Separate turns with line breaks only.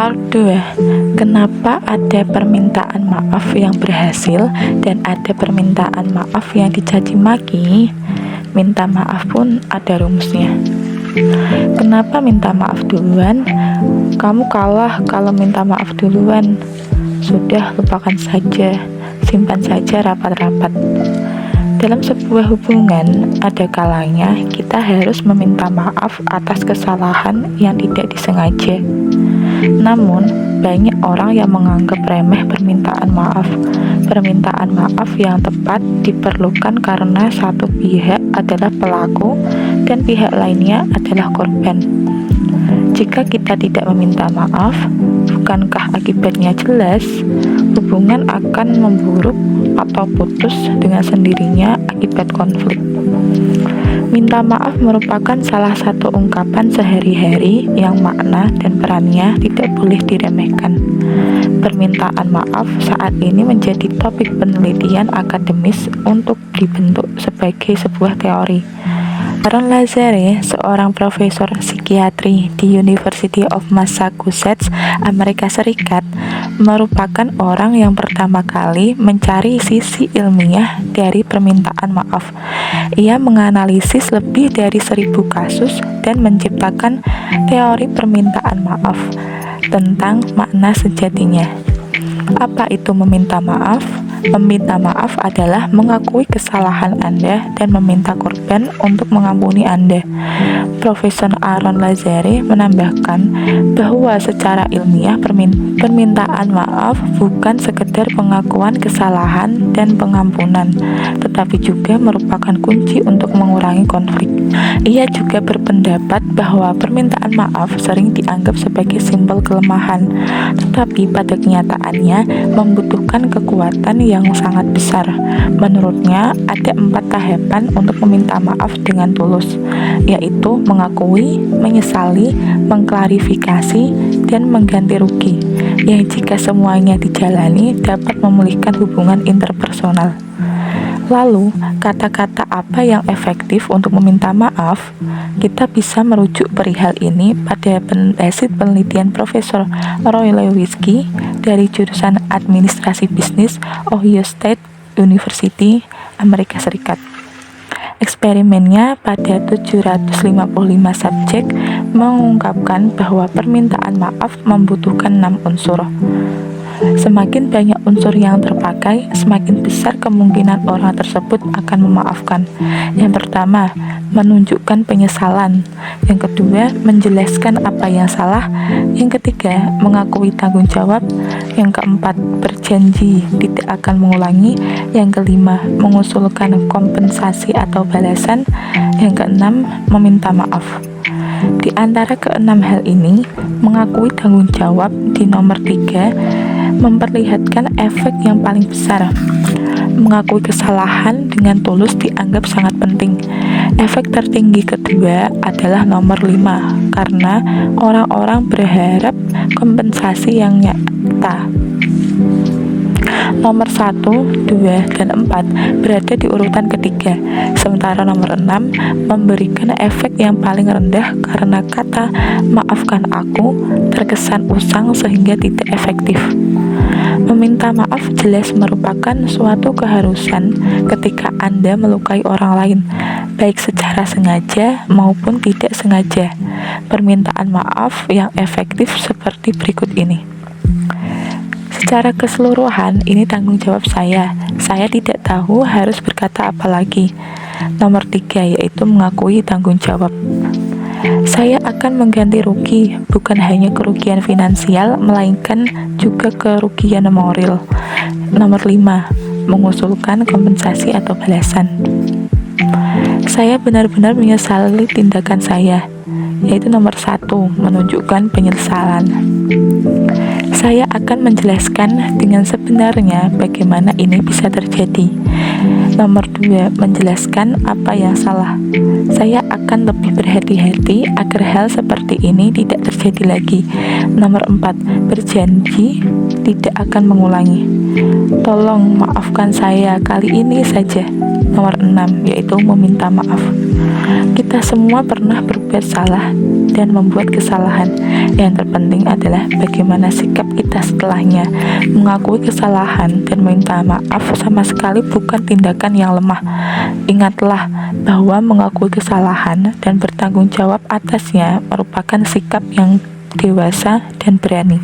Part 2. Kenapa ada permintaan maaf yang berhasil dan ada permintaan maaf yang dicaci maki? Minta maaf pun ada rumusnya. Kenapa minta maaf duluan? Kamu kalah kalau minta maaf duluan. Sudah, lupakan saja. Simpan saja rapat-rapat. Dalam sebuah hubungan, ada kalanya kita harus meminta maaf atas kesalahan yang tidak disengaja. Namun, banyak orang yang menganggap remeh permintaan maaf. Permintaan maaf yang tepat diperlukan karena satu pihak adalah pelaku dan pihak lainnya adalah korban. Jika kita tidak meminta maaf, bukankah akibatnya jelas? Hubungan akan memburuk atau putus dengan sendirinya akibat konflik. Minta maaf merupakan salah satu ungkapan sehari-hari yang makna dan perannya tidak boleh diremehkan. Permintaan maaf saat ini menjadi topik penelitian akademis untuk dibentuk sebagai sebuah teori. Aaron Lazare, seorang profesor psikiatri di University of Massachusetts, Amerika Serikat, merupakan orang yang pertama kali mencari sisi ilmiah dari permintaan maaf. Ia menganalisis lebih dari 1000 kasus dan menciptakan teori permintaan maaf tentang makna sejatinya. Apa itu meminta maaf? Meminta maaf adalah mengakui kesalahan Anda dan meminta korban untuk mengampuni Anda. Profesor Aaron Lazare menambahkan bahwa secara ilmiah permintaan maaf bukan sekedar pengakuan kesalahan dan pengampunan, tetapi juga merupakan kunci untuk mengurangi konflik. Ia juga berpendapat bahwa permintaan maaf sering dianggap sebagai simbol kelemahan, tetapi pada kenyataannya membutuhkan kekuatan yang sangat besar. Menurutnya, ada 4 tahapan untuk meminta maaf dengan tulus, yaitu mengakui, menyesali, mengklarifikasi, dan mengganti rugi, yang jika semuanya dijalani dapat memulihkan hubungan interpersonal. Lalu, kata-kata apa yang efektif untuk meminta maaf? Kita bisa merujuk perihal ini pada hasil penelitian Profesor Roy Lewinsky dari jurusan Administrasi Bisnis Ohio State University, Amerika Serikat. Eksperimennya pada 755 subjek mengungkapkan bahwa permintaan maaf membutuhkan 6 unsur. Semakin banyak unsur yang terpakai, semakin besar kemungkinan orang tersebut akan memaafkan. Yang pertama, menunjukkan penyesalan. Yang kedua, menjelaskan apa yang salah. Yang ketiga, mengakui tanggung jawab. Yang keempat, berjanji tidak akan mengulangi. Yang kelima, mengusulkan kompensasi atau balasan. Yang keenam, meminta maaf. Di antara keenam hal ini, mengakui tanggung jawab di nomor 3 memperlihatkan efek yang paling besar. Mengakui kesalahan dengan tulus dianggap sangat penting. Efek tertinggi kedua adalah nomor 5, karena orang-orang berharap kompensasi yang nyata. Nomor 1, 2, dan 4 berada di urutan ketiga, sementara nomor 6 memberikan efek yang paling rendah karena kata maafkan aku terkesan usang sehingga tidak efektif. Meminta maaf jelas merupakan suatu keharusan ketika Anda melukai orang lain, baik secara sengaja maupun tidak sengaja. Permintaan maaf yang efektif seperti berikut ini. Secara keseluruhan, ini tanggung jawab saya. Saya tidak tahu harus berkata apa lagi. Nomor 3 yaitu mengakui tanggung jawab. Saya akan mengganti rugi, bukan hanya kerugian finansial, melainkan juga kerugian moral. Nomor 5, mengusulkan kompensasi atau balasan. Saya benar-benar menyesali tindakan saya, yaitu nomor 1, menunjukkan penyesalan. Saya akan menjelaskan dengan sebenarnya bagaimana ini bisa terjadi. Nomor 2, menjelaskan apa yang salah. Saya akan lebih berhati-hati agar hal seperti ini tidak terjadi lagi. Nomor 4, berjanji tidak akan mengulangi. Tolong maafkan saya kali ini saja. Nomor 6, yaitu meminta maaf. Kita semua pernah berbuat salah dan membuat kesalahan. Yang terpenting adalah bagaimana sikap kita setelahnya. Mengakui kesalahan dan meminta maaf sama sekali bukan tindakan yang lemah. Ingatlah bahwa mengakui kesalahan dan bertanggung jawab atasnya merupakan sikap yang dewasa dan berani.